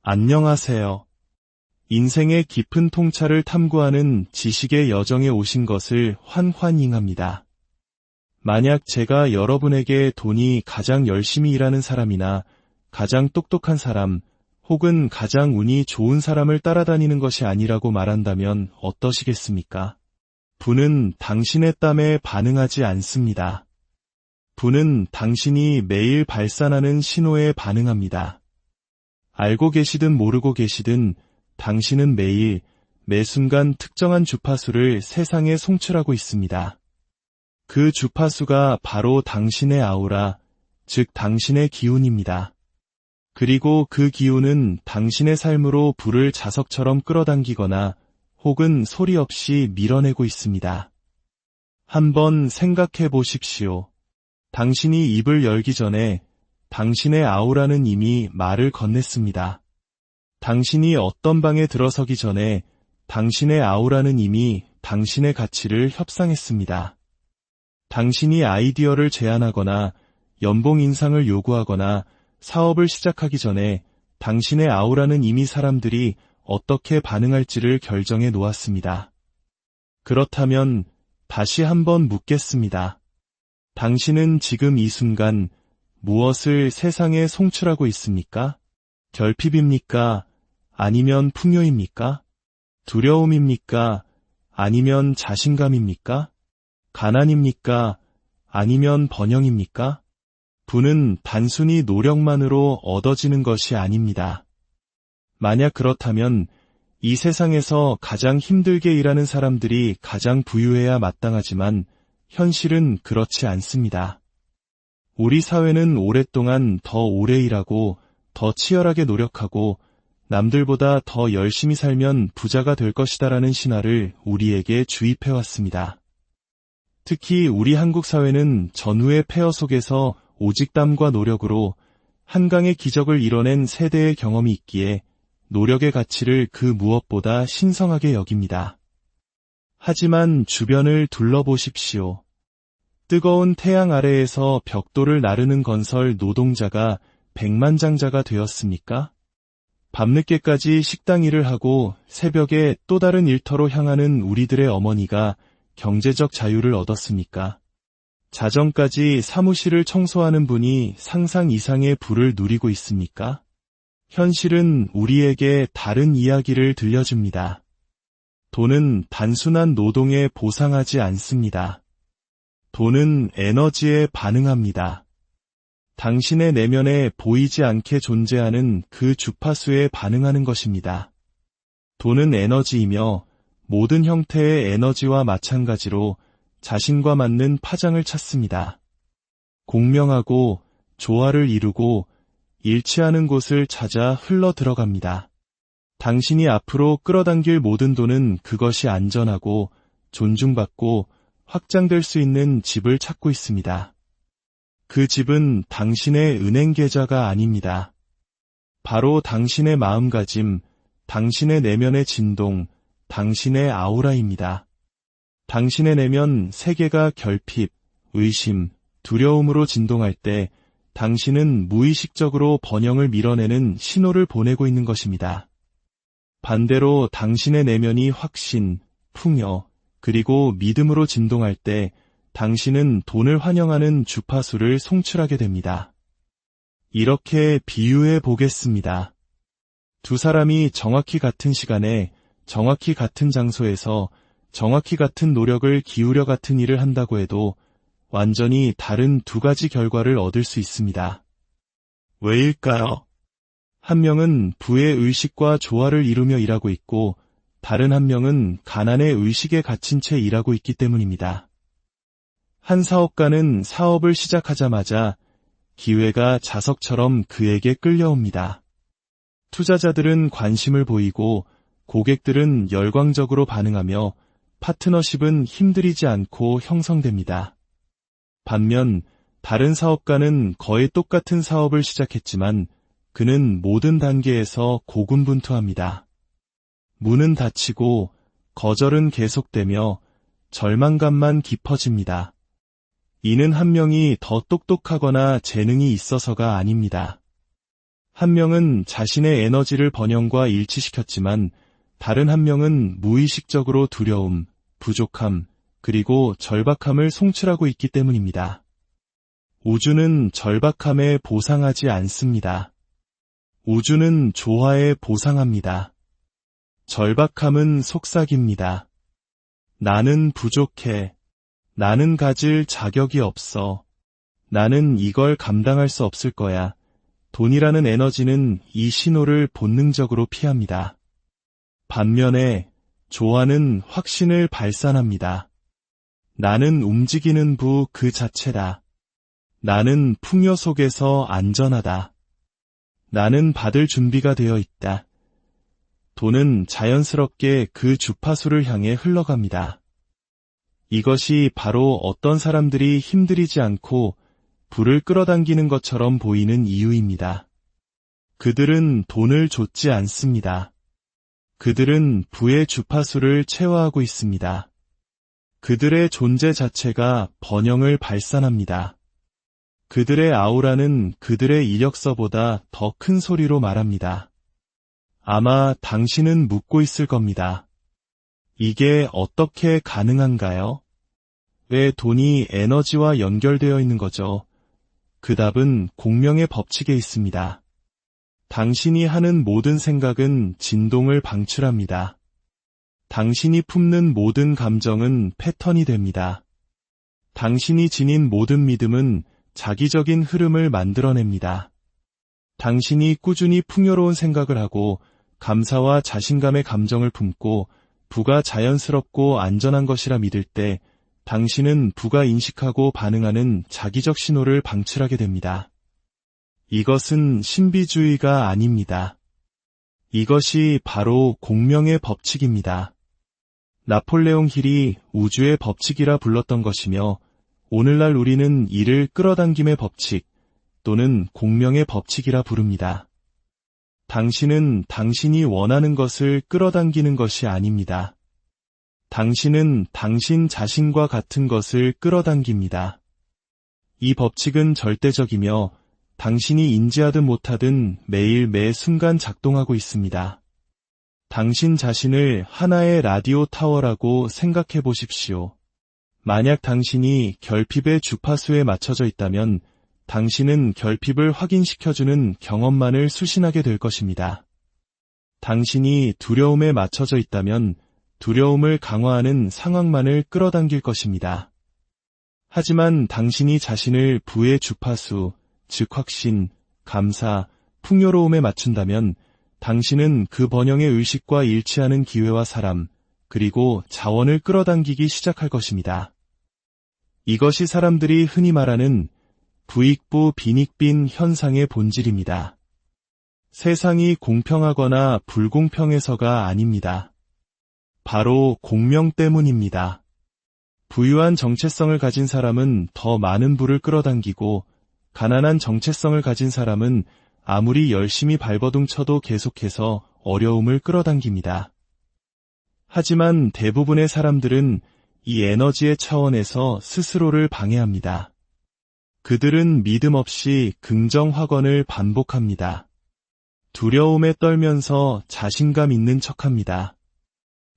안녕하세요. 인생의 깊은 통찰을 탐구하는 지식의 여정에 오신 것을 환환迎합니다. 만약 제가 여러분에게 돈이 가장 열심히 일하는 사람이나 가장 똑똑한 사람 혹은 가장 운이 좋은 사람을 따라다니는 것이 아니라고 말한다면 어떠시겠습니까? 부는 당신의 땀에 반응하지 않습니다. 부는 당신이 매일 발산하는 신호에 반응합니다. 알고 계시든 모르고 계시든 당신은 매일, 매 순간 특정한 주파수를 세상에 송출하고 있습니다. 그 주파수가 바로 당신의 아우라, 즉 당신의 기운입니다. 그리고 그 기운은 당신의 삶으로 불을 자석처럼 끌어당기거나 혹은 소리 없이 밀어내고 있습니다. 한번 생각해 보십시오. 당신이 입을 열기 전에 당신의 아우라는 이미 말을 건넸습니다. 당신이 어떤 방에 들어서기 전에 당신의 아우라는 이미 당신의 가치를 협상했습니다. 당신이 아이디어를 제안하거나 연봉 인상을 요구하거나 사업을 시작하기 전에 당신의 아우라는 이미 사람들이 어떻게 반응할지를 결정해 놓았습니다. 그렇다면 다시 한번 묻겠습니다. 당신은 지금 이 순간 무엇을 세상에 송출하고 있습니까? 결핍입니까? 아니면 풍요입니까? 두려움입니까? 아니면 자신감입니까? 가난입니까? 아니면 번영입니까? 부는 단순히 노력만으로 얻어지는 것이 아닙니다. 만약 그렇다면 이 세상에서 가장 힘들게 일하는 사람들이 가장 부유해야 마땅하지만 현실은 그렇지 않습니다. 우리 사회는 오랫동안 더 오래 일하고 더 치열하게 노력하고 남들보다 더 열심히 살면 부자가 될 것이다라는 신화를 우리에게 주입해왔습니다. 특히 우리 한국 사회는 전후의 폐허 속에서 오직 땀과 노력으로 한강의 기적을 이뤄낸 세대의 경험이 있기에 노력의 가치를 그 무엇보다 신성하게 여깁니다. 하지만 주변을 둘러보십시오. 뜨거운 태양 아래에서 벽돌을 나르는 건설 노동자가 백만장자가 되었습니까? 밤늦게까지 식당 일을 하고 새벽에 또 다른 일터로 향하는 우리들의 어머니가 경제적 자유를 얻었습니까? 자정까지 사무실을 청소하는 분이 상상 이상의 부를 누리고 있습니까? 현실은 우리에게 다른 이야기를 들려줍니다. 돈은 단순한 노동에 보상하지 않습니다. 돈은 에너지에 반응합니다. 당신의 내면에 보이지 않게 존재하는 그 주파수에 반응하는 것입니다. 돈은 에너지이며 모든 형태의 에너지와 마찬가지로 자신과 맞는 파장을 찾습니다. 공명하고 조화를 이루고 일치하는 곳을 찾아 흘러 들어갑니다. 당신이 앞으로 끌어당길 모든 돈은 그것이 안전하고 존중받고 확장될 수 있는 집을 찾고 있습니다. 그 집은 당신의 은행 계좌가 아닙니다. 바로 당신의 마음가짐, 당신의 내면의 진동, 당신의 아우라입니다. 당신의 내면 세계가 결핍, 의심, 두려움으로 진동할 때 당신은 무의식적으로 번영을 밀어내는 신호를 보내고 있는 것입니다. 반대로 당신의 내면이 확신, 풍요, 그리고 믿음으로 진동할 때 당신은 돈을 환영하는 주파수를 송출하게 됩니다. 이렇게 비유해 보겠습니다. 두 사람이 정확히 같은 시간에 정확히 같은 장소에서 정확히 같은 노력을 기울여 같은 일을 한다고 해도 완전히 다른 두 가지 결과를 얻을 수 있습니다. 왜일까요? 한 명은 부의 의식과 조화를 이루며 일하고 있고 다른 한 명은 가난의 의식에 갇힌 채 일하고 있기 때문입니다. 한 사업가는 사업을 시작하자마자 기회가 자석처럼 그에게 끌려옵니다. 투자자들은 관심을 보이고 고객들은 열광적으로 반응하며 파트너십은 힘들이지 않고 형성됩니다. 반면 다른 사업가는 거의 똑같은 사업을 시작했지만 그는 모든 단계에서 고군분투합니다. 문은 닫히고 거절은 계속되며 절망감만 깊어집니다. 이는 한 명이 더 똑똑하거나 재능이 있어서가 아닙니다. 한 명은 자신의 에너지를 번영과 일치시켰지만 다른 한 명은 무의식적으로 두려움, 부족함, 그리고 절박함을 송출하고 있기 때문입니다. 우주는 절박함에 보상하지 않습니다. 우주는 조화에 보상합니다. 절박함은 속삭입니다. 나는 부족해. 나는 가질 자격이 없어. 나는 이걸 감당할 수 없을 거야. 돈이라는 에너지는 이 신호를 본능적으로 피합니다. 반면에 조화는 확신을 발산합니다. 나는 움직이는 부 그 자체다. 나는 풍요 속에서 안전하다. 나는 받을 준비가 되어 있다. 돈은 자연스럽게 그 주파수를 향해 흘러갑니다. 이것이 바로 어떤 사람들이 힘들이지 않고 불을 끌어당기는 것처럼 보이는 이유입니다. 그들은 돈을 좇지 않습니다. 그들은 부의 주파수를 채워하고 있습니다. 그들의 존재 자체가 번영을 발산합니다. 그들의 아우라는 그들의 이력서보다 더 큰 소리로 말합니다. 아마 당신은 묻고 있을 겁니다. 이게 어떻게 가능한가요? 왜 돈이 에너지와 연결되어 있는 거죠? 그 답은 공명의 법칙에 있습니다. 당신이 하는 모든 생각은 진동을 방출합니다. 당신이 품는 모든 감정은 패턴이 됩니다. 당신이 지닌 모든 믿음은 자기적인 흐름을 만들어냅니다. 당신이 꾸준히 풍요로운 생각을 하고 감사와 자신감의 감정을 품고 부가 자연스럽고 안전한 것이라 믿을 때 당신은 부가 인식하고 반응하는 자기적 신호를 방출하게 됩니다. 이것은 신비주의가 아닙니다. 이것이 바로 공명의 법칙입니다. 나폴레옹 힐이 우주의 법칙이라 불렀던 것이며 오늘날 우리는 이를 끌어당김의 법칙 또는 공명의 법칙이라 부릅니다. 당신은 당신이 원하는 것을 끌어당기는 것이 아닙니다. 당신은 당신 자신과 같은 것을 끌어당깁니다. 이 법칙은 절대적이며 당신이 인지하든 못하든 매일 매 순간 작동하고 있습니다. 당신 자신을 하나의 라디오 타워라고 생각해 보십시오. 만약 당신이 결핍의 주파수에 맞춰져 있다면 당신은 결핍을 확인시켜주는 경험만을 수신하게 될 것입니다. 당신이 두려움에 맞춰져 있다면 두려움을 강화하는 상황만을 끌어당길 것입니다. 하지만 당신이 자신을 부의 주파수, 즉 확신, 감사, 풍요로움에 맞춘다면 당신은 그 번영의 의식과 일치하는 기회와 사람, 그리고 자원을 끌어당기기 시작할 것입니다. 이것이 사람들이 흔히 말하는 부익부 빈익빈 현상의 본질입니다. 세상이 공평하거나 불공평해서가 아닙니다. 바로 공명 때문입니다. 부유한 정체성을 가진 사람은 더 많은 부를 끌어당기고 가난한 정체성을 가진 사람은 아무리 열심히 발버둥 쳐도 계속해서 어려움을 끌어당깁니다. 하지만 대부분의 사람들은 이 에너지의 차원에서 스스로를 방해합니다. 그들은 믿음 없이 긍정 확언을 반복합니다. 두려움에 떨면서 자신감 있는 척합니다.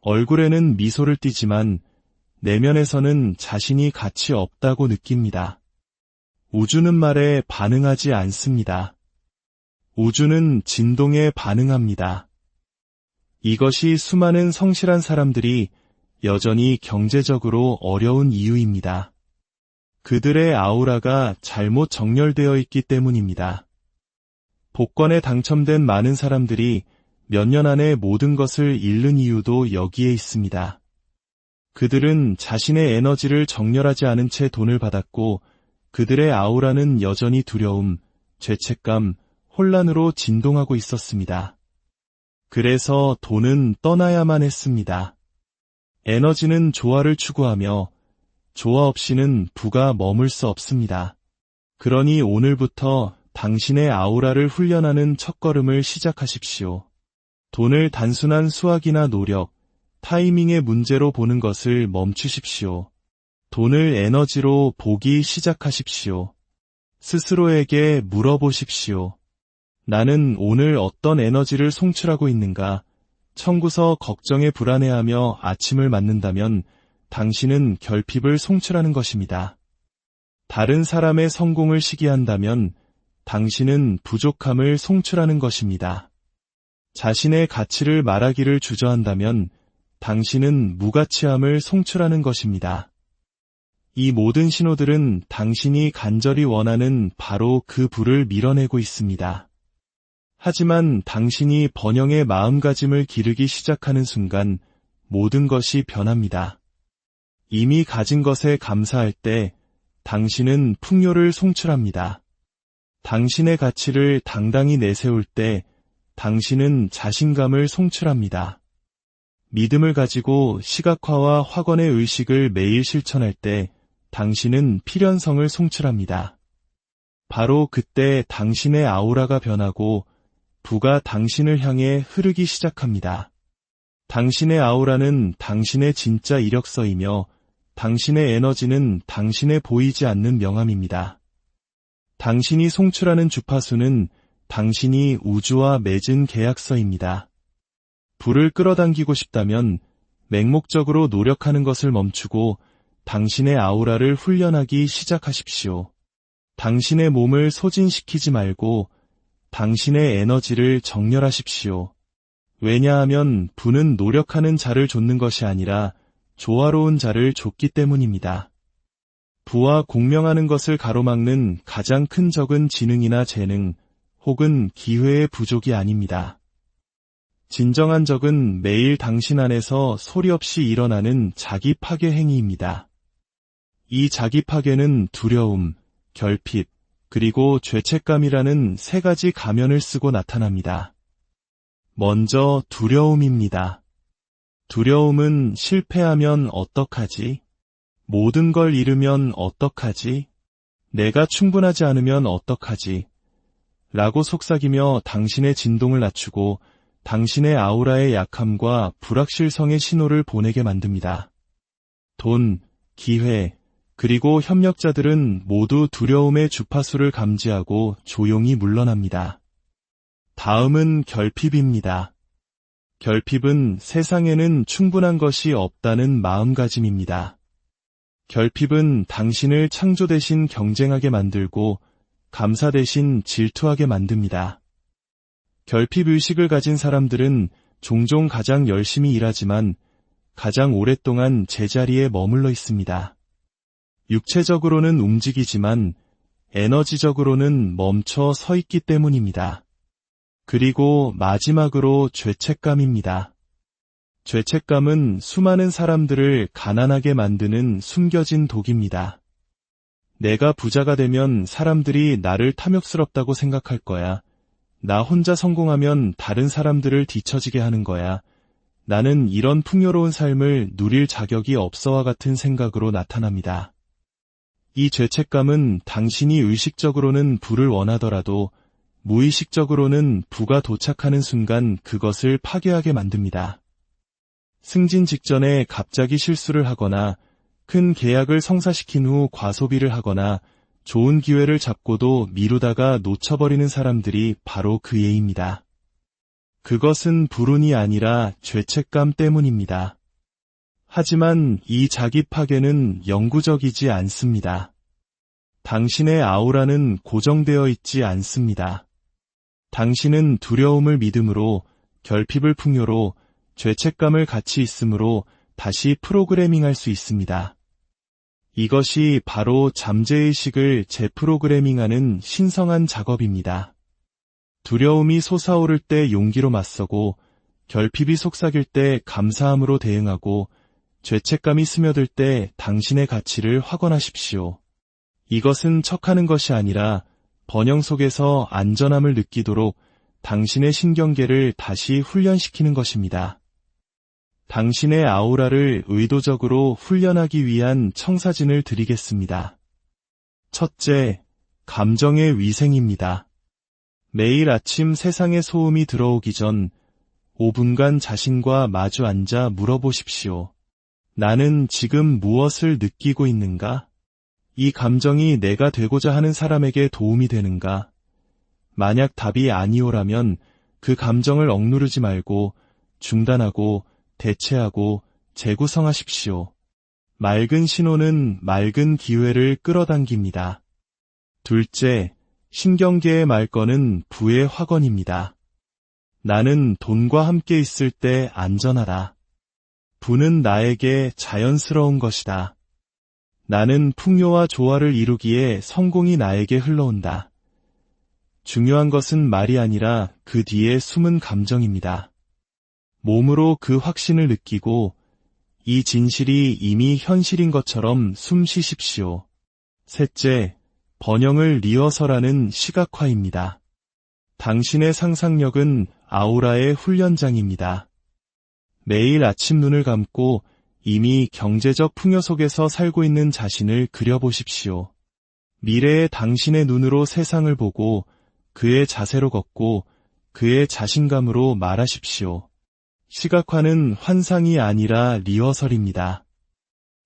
얼굴에는 미소를 띠지만 내면에서는 자신이 가치 없다고 느낍니다. 우주는 말에 반응하지 않습니다. 우주는 진동에 반응합니다. 이것이 수많은 성실한 사람들이 여전히 경제적으로 어려운 이유입니다. 그들의 아우라가 잘못 정렬되어 있기 때문입니다. 복권에 당첨된 많은 사람들이 몇 년 안에 모든 것을 잃는 이유도 여기에 있습니다. 그들은 자신의 에너지를 정렬하지 않은 채 돈을 받았고 그들의 아우라는 여전히 두려움, 죄책감, 혼란으로 진동하고 있었습니다. 그래서 돈은 떠나야만 했습니다. 에너지는 조화를 추구하며 조화 없이는 부가 머물 수 없습니다. 그러니 오늘부터 당신의 아우라를 훈련하는 첫걸음을 시작하십시오. 돈을 단순한 수학이나 노력, 타이밍의 문제로 보는 것을 멈추십시오. 돈을 에너지로 보기 시작하십시오. 스스로에게 물어보십시오. 나는 오늘 어떤 에너지를 송출하고 있는가? 청구서 걱정에 불안해하며 아침을 맞는다면 당신은 결핍을 송출하는 것입니다. 다른 사람의 성공을 시기한다면 당신은 부족함을 송출하는 것입니다. 자신의 가치를 말하기를 주저한다면 당신은 무가치함을 송출하는 것입니다. 이 모든 신호들은 당신이 간절히 원하는 바로 그 불을 밀어내고 있습니다. 하지만 당신이 번영의 마음가짐을 기르기 시작하는 순간 모든 것이 변합니다. 이미 가진 것에 감사할 때 당신은 풍요를 송출합니다. 당신의 가치를 당당히 내세울 때 당신은 자신감을 송출합니다. 믿음을 가지고 시각화와 확언의 의식을 매일 실천할 때 당신은 필연성을 송출합니다. 바로 그때 당신의 아우라가 변하고 부가 당신을 향해 흐르기 시작합니다. 당신의 아우라는 당신의 진짜 이력서이며 당신의 에너지는 당신의 보이지 않는 명함입니다. 당신이 송출하는 주파수는 당신이 우주와 맺은 계약서입니다. 불을 끌어당기고 싶다면 맹목적으로 노력하는 것을 멈추고 당신의 아우라를 훈련하기 시작하십시오. 당신의 몸을 소진시키지 말고 당신의 에너지를 정렬하십시오. 왜냐하면 부는 노력하는 자를 좇는 것이 아니라 조화로운 자를 좇기 때문입니다. 부와 공명하는 것을 가로막는 가장 큰 적은 지능이나 재능 혹은 기회의 부족이 아닙니다. 진정한 적은 매일 당신 안에서 소리 없이 일어나는 자기 파괴 행위입니다. 이 자기 파괴는 두려움, 결핍, 그리고 죄책감이라는 세 가지 가면을 쓰고 나타납니다. 먼저 두려움입니다. 두려움은 실패하면 어떡하지? 모든 걸 잃으면 어떡하지? 내가 충분하지 않으면 어떡하지? 라고 속삭이며 당신의 진동을 낮추고 당신의 아우라의 약함과 불확실성의 신호를 보내게 만듭니다. 돈, 기회, 그리고 협력자들은 모두 두려움의 주파수를 감지하고 조용히 물러납니다. 다음은 결핍입니다. 결핍은 세상에는 충분한 것이 없다는 마음가짐입니다. 결핍은 당신을 창조 대신 경쟁하게 만들고 감사 대신 질투하게 만듭니다. 결핍 의식을 가진 사람들은 종종 가장 열심히 일하지만 가장 오랫동안 제자리에 머물러 있습니다. 육체적으로는 움직이지만 에너지적으로는 멈춰 서 있기 때문입니다. 그리고 마지막으로 죄책감입니다. 죄책감은 수많은 사람들을 가난하게 만드는 숨겨진 독입니다. 내가 부자가 되면 사람들이 나를 탐욕스럽다고 생각할 거야. 나 혼자 성공하면 다른 사람들을 뒤처지게 하는 거야. 나는 이런 풍요로운 삶을 누릴 자격이 없어와 같은 생각으로 나타납니다. 이 죄책감은 당신이 의식적으로는 부를 원하더라도 무의식적으로는 부가 도착하는 순간 그것을 파괴하게 만듭니다. 승진 직전에 갑자기 실수를 하거나 큰 계약을 성사시킨 후 과소비를 하거나 좋은 기회를 잡고도 미루다가 놓쳐버리는 사람들이 바로 그 예입니다. 그것은 불운이 아니라 죄책감 때문입니다. 하지만 이 자기 파괴는 영구적이지 않습니다. 당신의 아우라는 고정되어 있지 않습니다. 당신은 두려움을 믿음으로, 결핍을 풍요로, 죄책감을 같이 있음으로 다시 프로그래밍할 수 있습니다. 이것이 바로 잠재의식을 재프로그래밍하는 신성한 작업입니다. 두려움이 솟아오를 때 용기로 맞서고, 결핍이 속삭일 때 감사함으로 대응하고, 죄책감이 스며들 때 당신의 가치를 확언하십시오. 이것은 척하는 것이 아니라 번영 속에서 안전함을 느끼도록 당신의 신경계를 다시 훈련시키는 것입니다. 당신의 아우라를 의도적으로 훈련하기 위한 청사진을 드리겠습니다. 첫째, 감정의 위생입니다. 매일 아침 세상의 소음이 들어오기 전 5분간 자신과 마주 앉아 물어보십시오. 나는 지금 무엇을 느끼고 있는가? 이 감정이 내가 되고자 하는 사람에게 도움이 되는가? 만약 답이 아니오라면 그 감정을 억누르지 말고 중단하고 대체하고 재구성하십시오. 맑은 신호는 맑은 기회를 끌어당깁니다. 둘째, 신경계의 말건은 부의 화건입니다. 나는 돈과 함께 있을 때 안전하다. 부는 나에게 자연스러운 것이다. 나는 풍요와 조화를 이루기에 성공이 나에게 흘러온다. 중요한 것은 말이 아니라 그 뒤에 숨은 감정입니다. 몸으로 그 확신을 느끼고 이 진실이 이미 현실인 것처럼 숨 쉬십시오. 셋째, 번영을 리허설하는 시각화입니다. 당신의 상상력은 아우라의 훈련장입니다. 매일 아침 눈을 감고 이미 경제적 풍요 속에서 살고 있는 자신을 그려보십시오. 미래의 당신의 눈으로 세상을 보고 그의 자세로 걷고 그의 자신감으로 말하십시오. 시각화는 환상이 아니라 리허설입니다.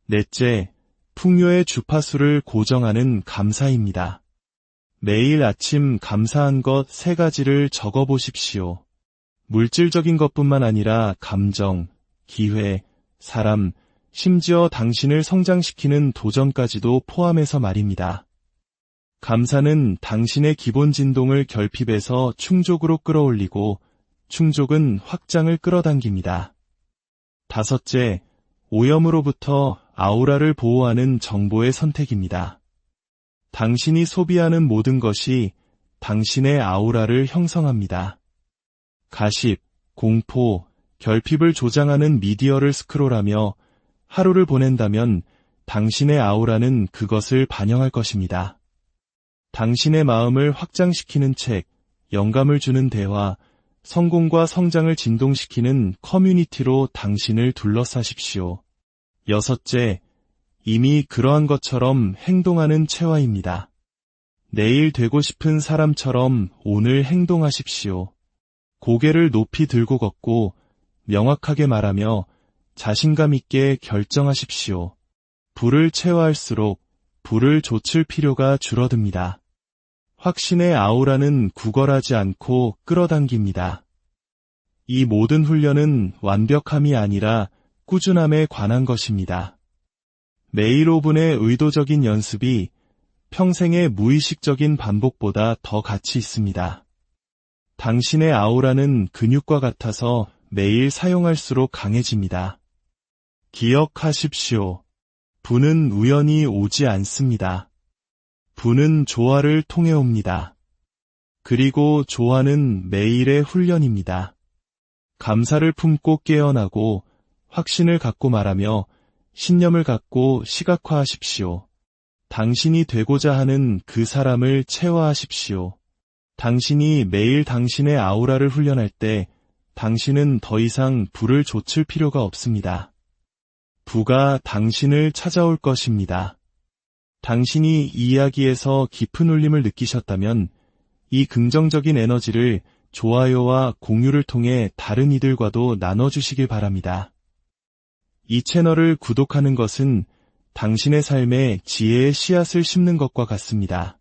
넷째, 풍요의 주파수를 고정하는 감사입니다. 매일 아침 감사한 것 3가지를 적어보십시오. 물질적인 것뿐만 아니라 감정, 기회, 사람, 심지어 당신을 성장시키는 도전까지도 포함해서 말입니다. 감사는 당신의 기본 진동을 결핍에서 충족으로 끌어올리고 충족은 확장을 끌어당깁니다. 다섯째, 오염으로부터 아우라를 보호하는 정보의 선택입니다. 당신이 소비하는 모든 것이 당신의 아우라를 형성합니다. 가십, 공포, 결핍을 조장하는 미디어를 스크롤하며 하루를 보낸다면 당신의 아우라는 그것을 반영할 것입니다. 당신의 마음을 확장시키는 책, 영감을 주는 대화, 성공과 성장을 진동시키는 커뮤니티로 당신을 둘러싸십시오. 여섯째, 이미 그러한 것처럼 행동하는 체화입니다. 내일 되고 싶은 사람처럼 오늘 행동하십시오. 고개를 높이 들고 걷고 명확하게 말하며 자신감 있게 결정하십시오. 불을 체화할수록 불을 좇을 필요가 줄어듭니다. 확신의 아우라는 구걸하지 않고 끌어당깁니다. 이 모든 훈련은 완벽함이 아니라 꾸준함에 관한 것입니다. 매일 5분의 의도적인 연습이 평생의 무의식적인 반복보다 더 가치 있습니다. 당신의 아우라는 근육과 같아서 매일 사용할수록 강해집니다. 기억하십시오. 부는 우연히 오지 않습니다. 부는 조화를 통해 옵니다. 그리고 조화는 매일의 훈련입니다. 감사를 품고 깨어나고 확신을 갖고 말하며 신념을 갖고 시각화하십시오. 당신이 되고자 하는 그 사람을 체화하십시오. 당신이 매일 당신의 아우라를 훈련할 때 당신은 더 이상 부를 좇을 필요가 없습니다. 부가 당신을 찾아올 것입니다. 당신이 이 이야기에서 깊은 울림을 느끼셨다면 이 긍정적인 에너지를 좋아요와 공유를 통해 다른 이들과도 나눠주시길 바랍니다. 이 채널을 구독하는 것은 당신의 삶에 지혜의 씨앗을 심는 것과 같습니다.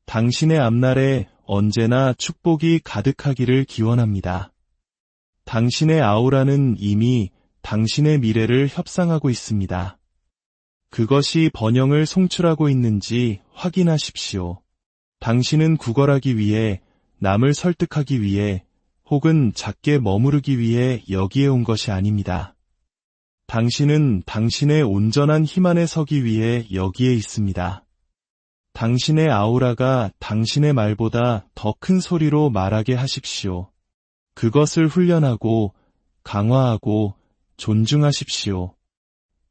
당신의 앞날에 언제나 축복이 가득하기를 기원합니다. 당신의 아우라는 이미 당신의 미래를 협상하고 있습니다. 그것이 번영을 송출하고 있는지 확인하십시오. 당신은 구걸하기 위해, 남을 설득하기 위해, 혹은 작게 머무르기 위해 여기에 온 것이 아닙니다. 당신은 당신의 온전한 힘 안에 서기 위해 여기에 있습니다. 당신의 아우라가 당신의 말보다 더 큰 소리로 말하게 하십시오. 그것을 훈련하고 강화하고 존중하십시오.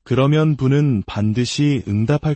그러면 부는 반드시 응답할